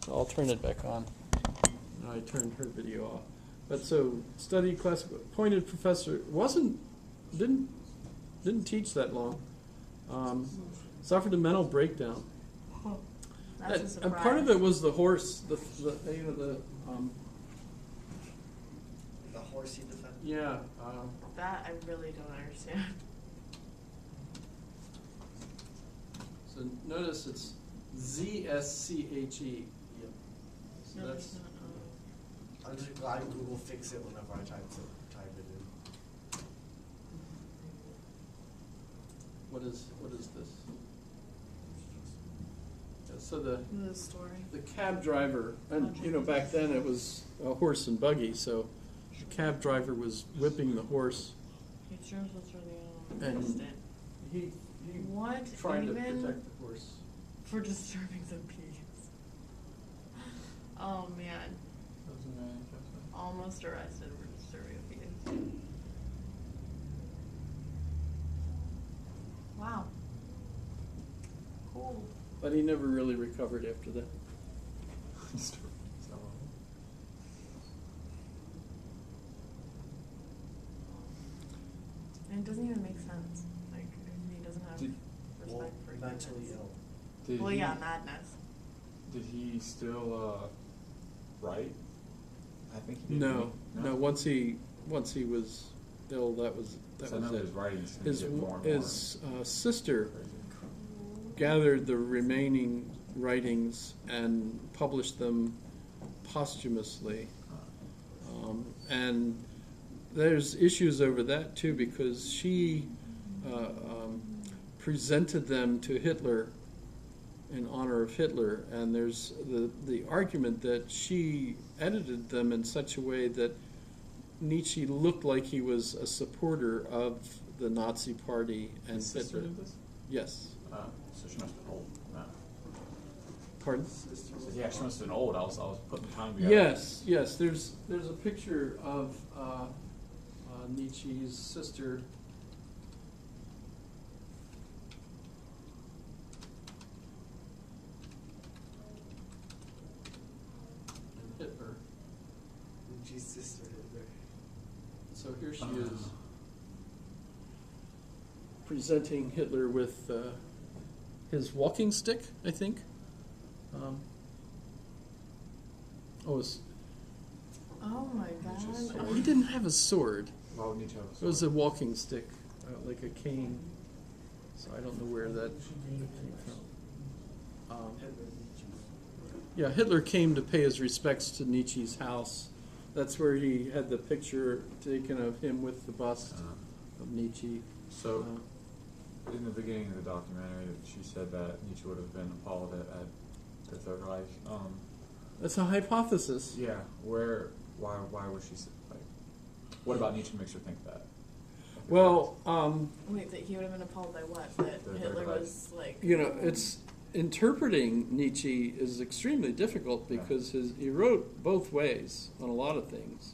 I'll turn it back on. No, I turned her video off. But so, studied classical, appointed professor, didn't teach that long. Suffered a mental breakdown. That's a surprise. And part of it was the horse, the horsey defense. yeah. That I really don't understand. So notice it's ZSCHE. Yep. So No, that's it's not. I'm just glad Google fixes it whenever I type it in. what is this? Yeah, so the story. cab driver, and back then it was a horse and buggy, so the cab driver was whipping the horse. He chose what's really And assistant. He What? trying to Even protect the horse. for disturbing the peace. Oh man. Almost arrested for disturbing a peace. Wow. Cool. But he never really recovered after that. And it doesn't even make sense. Like, he doesn't have respect for mentally humans. ill. Well, yeah, madness. Did he still write? I think he did. No. Once he was ill, that was So I know it. his writings tend to get more and His sister crazy. gathered the remaining writings and published them posthumously. And there's issues over that too, because she presented them to Hitler in honor of Hitler, and there's the argument that she edited them in such a way that Nietzsche looked like he was a supporter of the Nazi Party and His sister Hitler. did this? Yes. So she must have been old. No. Pardon? Yeah, she must have been old. I was putting the time together. Yes. There's a picture of Nietzsche's sister. And Hitler. Nietzsche's sister Hitler. So here she is, presenting Hitler with his walking stick, I think. Oh my Nietzsche's god. sword. He didn't have a sword. Why would Nietzsche have a It was a sword? walking stick, like a cane. So I don't know where that came from. Yeah, Hitler came to pay his respects to Nietzsche's house. That's where he had the picture taken of him with the bust of Nietzsche. So, in the beginning of the documentary, she said that Nietzsche would have been appalled at the Third Reich. That's a hypothesis. Yeah, why was she like? What about Nietzsche makes her think that? Well, Wait, that he would have been appalled by what? That The Hitler Reich. was like. it's interpreting Nietzsche is extremely difficult because he wrote both ways on a lot of things,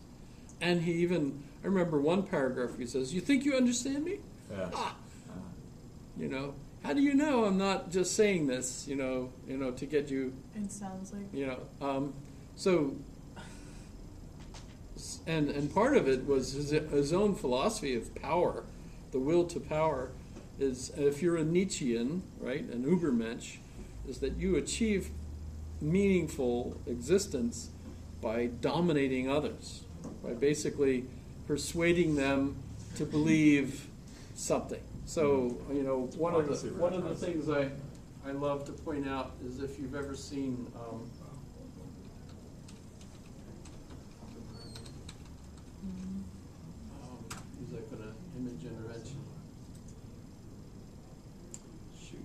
and he even I remember one paragraph he says, "You think you understand me? Yeah. Ah, how do you know I'm not just saying this? To get you." It sounds like. So, and part of it was his own philosophy of power, the will to power, is if you're a Nietzschean, right, an Übermensch, is that you achieve meaningful existence by dominating others, by basically persuading them to believe something. So, one of the things I love to point out is if you've ever seen he's like an image intervention. Shoot.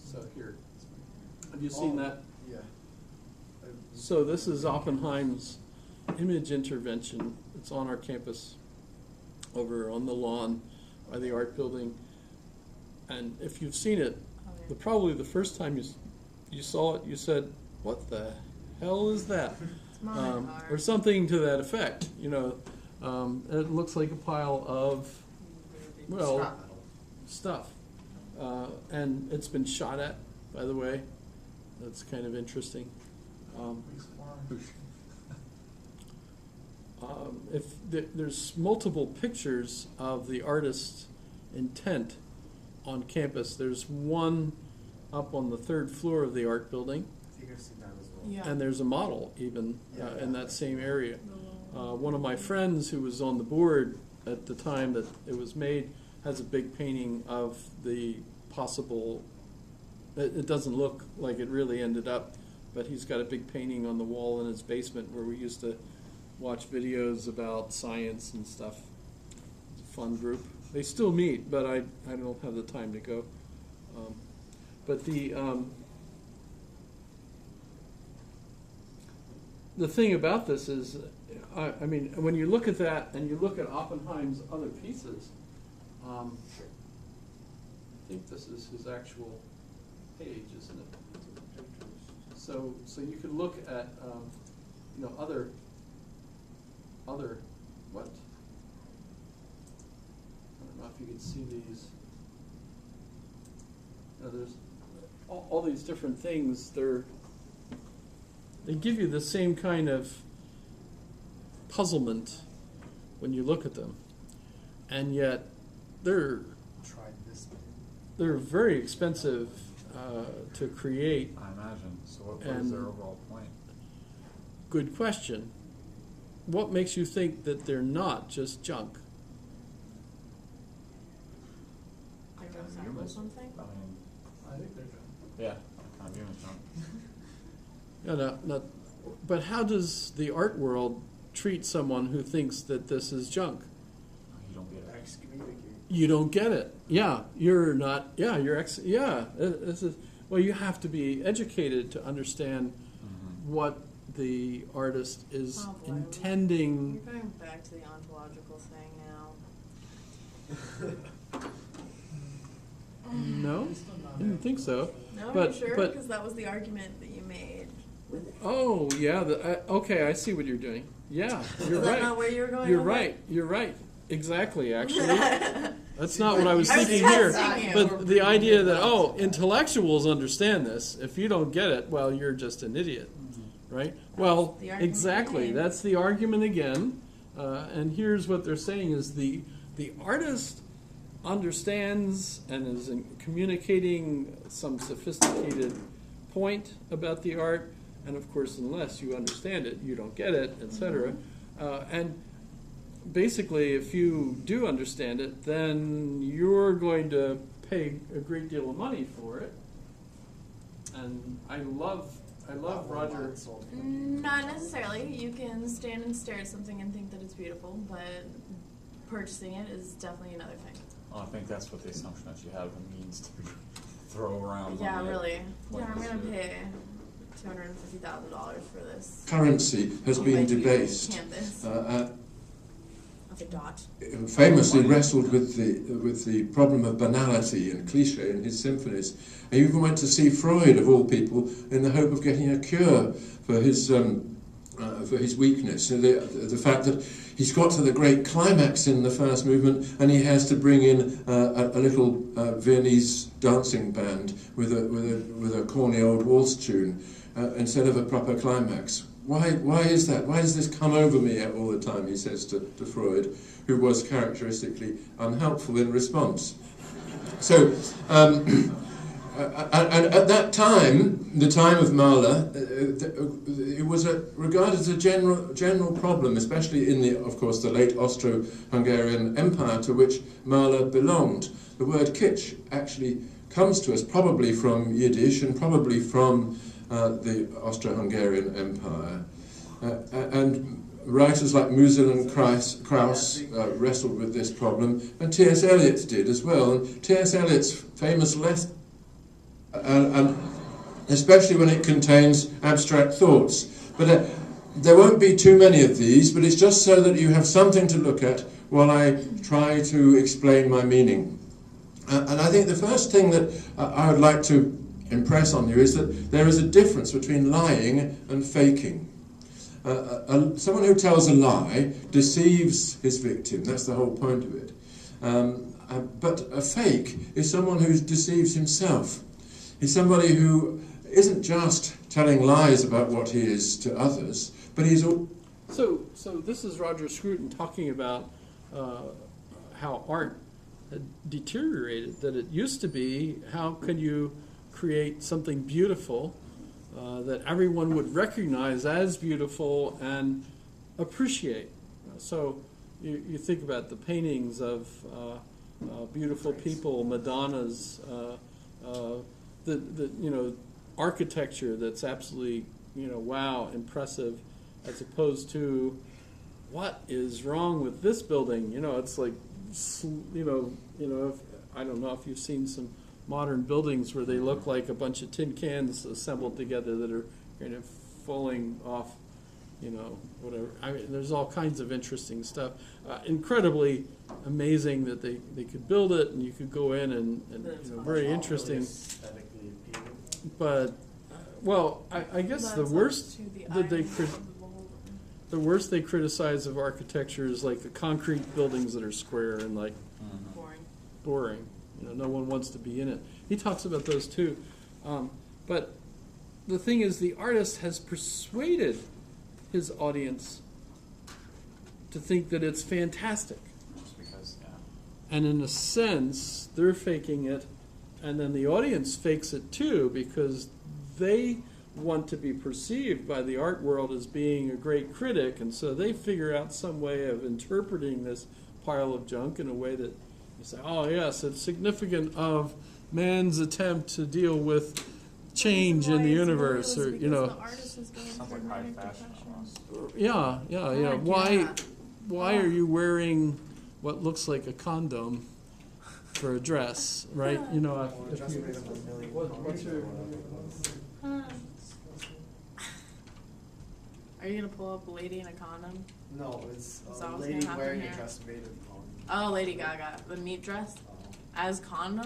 So here, have you seen that? Yeah. So this is Oppenheim's image intervention. It's on our campus over on the lawn by the art building. And if you've seen it, probably the first time you saw it, you said, "What the hell is that?" It's my car. Or something to that effect. It looks like a pile of Scrap metal. stuff. and it's been shot at, by the way. That's kind of interesting. There's multiple pictures of the artist's intent on campus. There's one up on the 3rd floor of the art building, I think I've seen that as well. Yeah. and there's a model even Yeah. in that same area. One of my friends who was on the board at the time that it was made has a big painting of the possible. It doesn't look like it really ended up, but he's got a big painting on the wall in his basement where we used to watch videos about science and stuff. It's a fun group. They still meet, but I don't have the time to go. But the thing about this is, I mean, when you look at that and you look at Oppenheim's other pieces, I think this is his actual page, isn't it? So you could look at other what? I don't know if you can see these. There's all these different things. They give you the same kind of puzzlement when you look at them, and yet they're Tried this bit. they're very expensive to create. I imagine. So what is And- their overall point? Good question. What makes you think that they're not just junk? Like Kind a of sample humans. something? I mean, I think they're done. yeah, kind of humans, No, but how does the art world treat someone who thinks that this is junk? You don't get it. Excommunicate. You don't get it. Yeah, you're not. Yeah, you're this is. Well, you have to be educated to understand Mm-hmm. what the artist is Oh, boy. intending. You're going back to the ontological thing now. No, I didn't think so. No, But- are you sure? but- Because that was the argument that you made. Oh, yeah. Okay, I see what you're doing. Yeah, you're Is that right. not where you were going You're with it? right. You're right. Exactly. Actually, that's not what I was I was thinking here. testing you. But the idea that intellectuals understand this. If you don't get it, well, you're just an idiot, right? Well, the argument exactly. again. That's the argument again. And here's what they're saying: is the artist understands and is communicating some sophisticated point about the art, and of course, unless you understand it, you don't get it, etc. And basically, if you do understand it, then you're going to pay a great deal of money for it. And I love Roger. Not necessarily. You can stand and stare at something and think that it's beautiful, but purchasing it is definitely another thing. Well, I think that's what the assumption that you have the means to throw around. Yeah, money at really. Yeah, I'm pointless gonna shit. pay $250,000 for this. Currency has been Like, debased. Canvas of a dot. Famously wrestled with the problem of banality and cliche in his symphonies. He even went to see Freud, of all people, in the hope of getting a cure for his weakness. And the fact that he's got to the great climax in the first movement, and he has to bring in a little Viennese dancing band with a corny old waltz tune instead of a proper climax. Why is that? Why does this come over me all the time, he says to Freud, who was characteristically unhelpful in response. So, and at that time, the time of Mahler, it was regarded as a general problem, especially in of course, the late Austro-Hungarian Empire to which Mahler belonged. The word kitsch actually comes to us probably from Yiddish and probably from the Austro-Hungarian Empire. And writers like Musil and Krauss wrestled with this problem, and T.S. Eliot did as well. And T.S. Eliot's famous and especially when it contains abstract thoughts. But there won't be too many of these, but it's just so that you have something to look at while I try to explain my meaning. And I think the first thing that I would like to impress on you is that there is a difference between lying and faking. Someone who tells a lie deceives his victim. That's the whole point of it. But a fake is someone who deceives himself. He's somebody who isn't just telling lies about what he is to others, but he's all... So this is Roger Scruton talking about how art had deteriorated, that it used to be, how can you create something beautiful that everyone would recognize as beautiful and appreciate. So you think about the paintings of beautiful people, Madonnas, the architecture that's absolutely wow, impressive, as opposed to what is wrong with this building? It's like I don't know if you've seen some modern buildings where they look like a bunch of tin cans assembled together that are kind of falling off, whatever. I mean, there's all kinds of interesting stuff. Incredibly amazing that they could build it and you could go in and very interesting. Aesthetically appealing. But, well, I guess the worst that the worst they criticize of architecture is like the concrete buildings that are square and like boring. No one wants to be in it. He talks about those too. But the thing is, the artist has persuaded his audience to think that it's fantastic. Just because, yeah. And in a sense, they're faking it, and then the audience fakes it too because they want to be perceived by the art world as being a great critic, and so they figure out some way of interpreting this pile of junk in a way that you say, oh yes, it's significant of man's attempt to deal with change in the universe, or the artist is going Sounds through like high manic fashion depression. almost. yeah. Why are you wearing what looks like a condom for a dress, right? Or just made up a million what's your- Are you gonna pull up a lady in a condom? No, it's Is a that what's lady gonna happen wearing here? a dress made of condom. Oh, Lady Gaga, the meat dress as condom.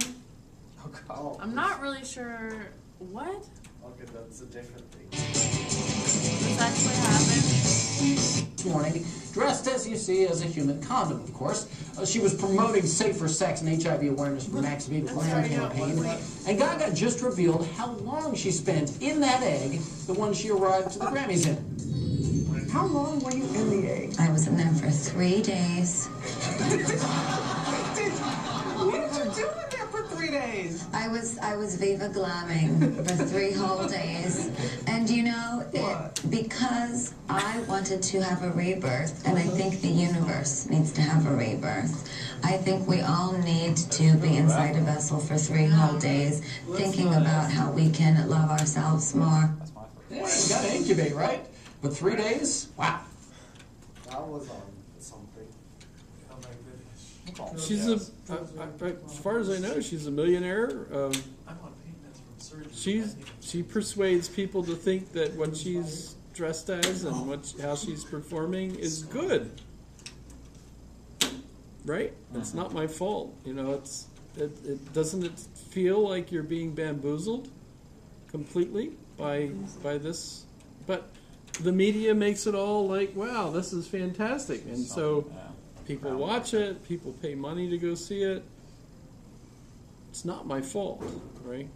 Oh, God. Oh, I'm not really sure what. Okay, that's a different thing. This actually happened. Morning, dressed as you see as a human condom, of course. She was promoting safer sex and HIV awareness for Max V Glam campaign. And Gaga just revealed how long she spent in that egg, the one she arrived to the Grammys in. How long were you in the egg? I was in there for 3 days. What did you do in there for 3 days? I was Viva Glamming for 3 whole days. And because I wanted to have a rebirth, and I think the universe needs to have a rebirth, I think we all need to be inside a vessel for 3 whole days, thinking about how we can love ourselves more. That's my first. Yeah, you gotta incubate, right? But 3 days? Wow. That was something. Oh my goodness. She's as far as I know, she's a millionaire. I'm on pain meds from surgery. She persuades people to think that what she's dressed as and how she's performing is good. Right? It's not my fault. It doesn't it feel like you're being bamboozled completely by this, but the media makes it all like, wow, this is fantastic, and so people watch it, people pay money to go see it. It's not my fault, right?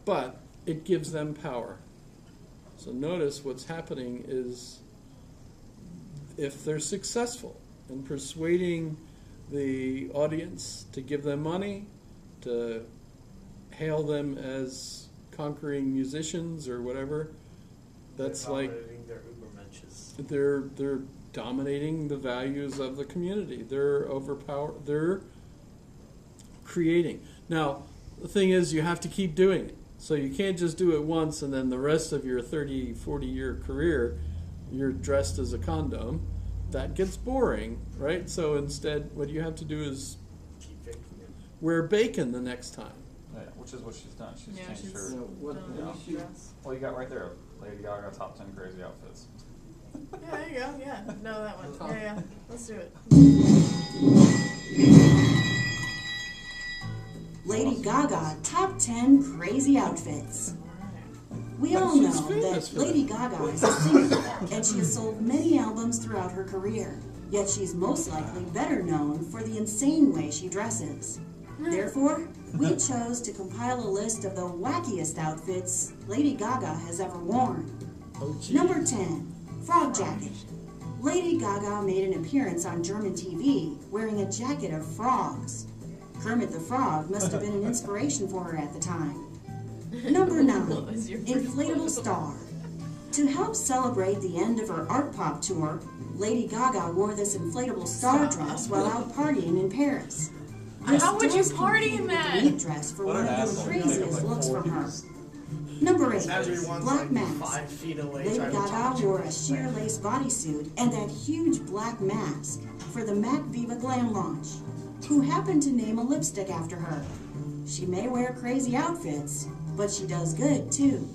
But it gives them power. So notice what's happening is, if they're successful in persuading the audience to give them money, to hail them as conquering musicians or whatever, that's like Their Ubermenches. they're dominating the values of the community. They're they're creating. Now, the thing is, you have to keep doing it. So you can't just do it once and then the rest of your 30, 40-year career, you're dressed as a condom. That gets boring, right? So instead, what you have to do is Keep faking it. wear bacon the next time. Yeah, which is what she's done. She's Yeah, changed she's her. done a dress. Well, you got right there, Lady Gaga top 10 crazy outfits. Yeah, there you go. Yeah, no, that one. Yeah. Let's do it. Lady Gaga top 10 crazy outfits. We all She's know famous that for Lady Gaga is a singer, and she has sold many albums throughout her career. Yet she's most likely better known for the insane way she dresses. Therefore, we chose to compile a list of the wackiest outfits Lady Gaga has ever worn. Oh, gee. Number 10, frog jacket. Lady Gaga made an appearance on German TV wearing a jacket of frogs. Kermit the Frog must have been an inspiration for her at the time. Number 9, What was your first inflatable photo? star. To help celebrate the end of her Art Pop tour, Lady Gaga wore this inflatable star dress while out partying in Paris. This How would you does party compete in with that? the meat dress for What one an of the asshole. craziest looks from her. Number 8, Everyone's black like mask. 5 feet away Lady trying to talk Gaga to wore you. a sheer lace bodysuit and that huge black mask for the Mac Viva Glam launch. Who happened to name a lipstick after her? She may wear crazy outfits, but she does good too.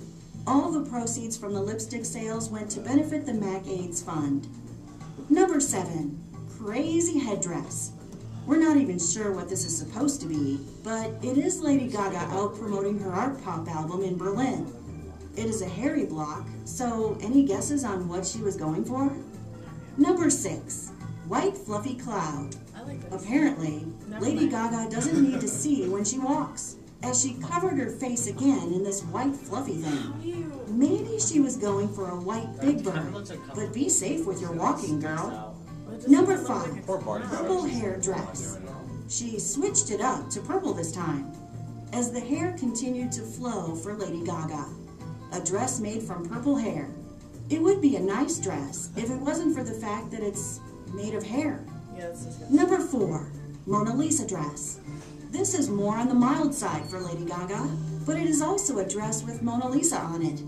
All the proceeds from the lipstick sales went to benefit the Mac AIDS Fund. Number 7, crazy headdress. We're not even sure what this is supposed to be, but it is Lady Gaga out promoting her art pop album in Berlin. It is a hairy block, so any guesses on what she was going for? Number 6, white fluffy cloud. I like this. Apparently, Never Lady mind. Gaga doesn't need to see when she walks, as she covered her face again in this white fluffy thing. Ew. Maybe she was going for a white big bird, but be safe with your walking, girl. That doesn't Number look like 5, Poor Barney. purple hair dress. She switched it up to purple this time, as the hair continued to flow for Lady Gaga. A dress made from purple hair. It would be a nice dress if it wasn't for the fact that it's made of hair. Yeah, that's disgusting. Number 4, Mona Lisa dress. This is more on the mild side for Lady Gaga, but it is also a dress with Mona Lisa on it.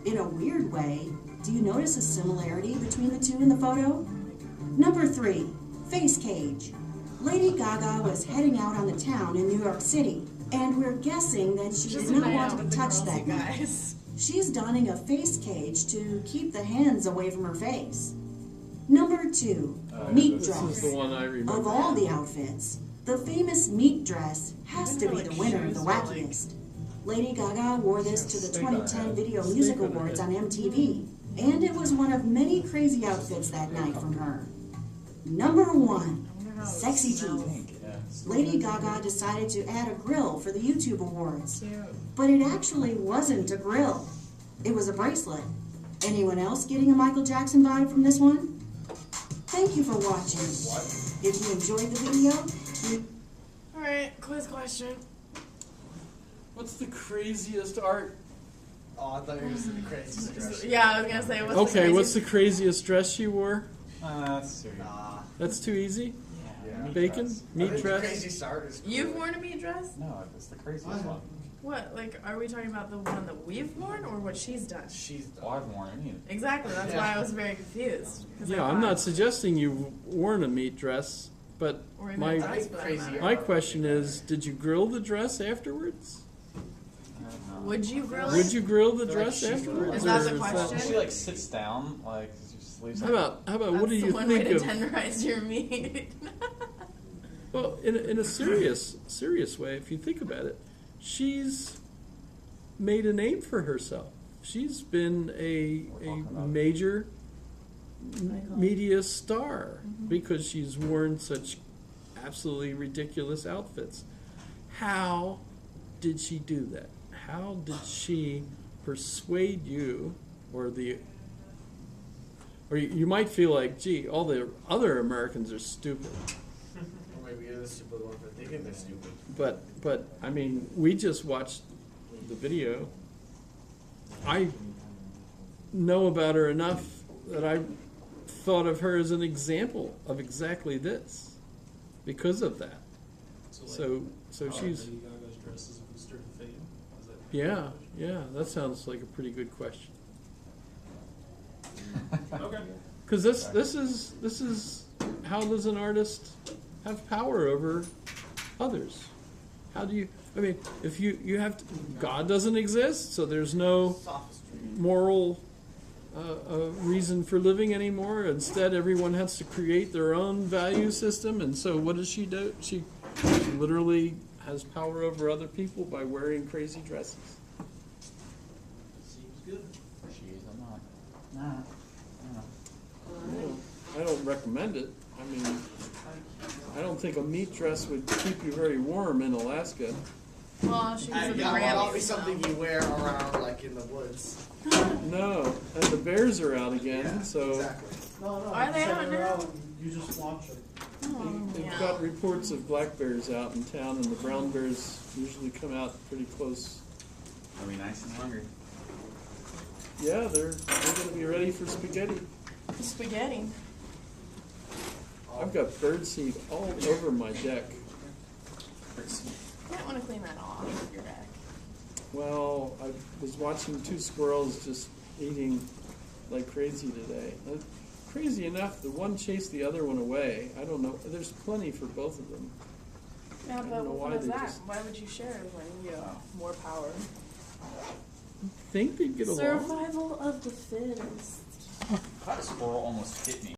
In a weird way, do you notice a similarity between the two in the photo? Number 3, face cage. Lady Gaga was heading out on the town in New York City, and we're guessing that she Just did a not night want out to be with the touched girls, that you night. guys. She's donning a face cage to keep the hands away from her face. Number 2, meat This dress. is the one I remember. Of all the outfits, the famous meat dress has to be the winner, the wackiest. Lady Gaga wore this to the 2010 Video Music Awards on MTV, and it was one of many crazy outfits that night from her. Number 1, sexy teeth. Lady Gaga decided to add a grill for the YouTube Awards, but it actually wasn't a grill. It was a bracelet. Anyone else getting a Michael Jackson vibe from this one? Thank you for watching. If you enjoyed the video, Alright, quiz question. What's the craziest art? Oh, I thought you were just the craziest dress. Yeah, I was gonna say, what's the Okay, craziest? what's the craziest dress she wore? That's serious. Nah. That's too easy? Yeah. Bacon? I Meat think the dress? crazy start is cool. You've worn a meat dress? No, it's the craziest one. What, like, are we talking about the one that we've worn or what she's done? She's done. Well, I've worn any. Exactly, that's why I was very confused. 'Cause I Yeah, I'm thought- not suggesting you've worn a meat dress, but Or even my a dress for that crazy matter. my question is, did you grill the dress afterwards? Would you grill it? Would you grill the Like dress she's afterwards? Is that the or question? She like sits down, like she just leaves. How about That's what do the you one way think to of? tenderize your meat. Well, in a serious way, if you think about it, she's made a name for herself. She's been a talking about- major media star because she's worn such absolutely ridiculous outfits. How did she do that? How did she persuade you, or you might feel like, gee, all the other Americans are stupid. Or maybe you're the stupid one for thinking they're stupid. But I mean, we just watched the video. I know about her enough that I thought of her as an example of exactly this, because of that. So she's Lady Gaga's dress is a booster to fame? Is that yeah. That sounds like a pretty good question. okay. Because this is how does an artist have power over others? How do you? I mean, if you have to, God doesn't exist, so there's no Sophistry. moral reason for living anymore. Instead, everyone has to create their own value system. And so, what does she do? She literally has power over other people by wearing crazy dresses. Seems good. She is. I'm not. Nah. I don't recommend it. mean, I don't think a meat dress would keep you very warm in Alaska. Well, she was at the Yeah, well, that'll be Grammys, so. something you wear around, like, in the woods. No, and the bears are out again, Yeah, so exactly. No, no. Are they send out her now? and You just watch them. they've Yeah. got reports of black bears out in town, and the brown bears usually come out pretty close. I'll be nice and hungry. Yeah, they're going to be ready for spaghetti. Spaghetti. I've got birdseed all over my deck. You might want to clean that off your deck. Well, I was watching two squirrels just eating like crazy today. Crazy enough, the one chased the other one away. I don't know. There's plenty for both of them. Yeah, don't but know why what is they that? just- Why would you share when you have more power? Think they'd get along? Survival of the fittest. That squirrel almost hit me.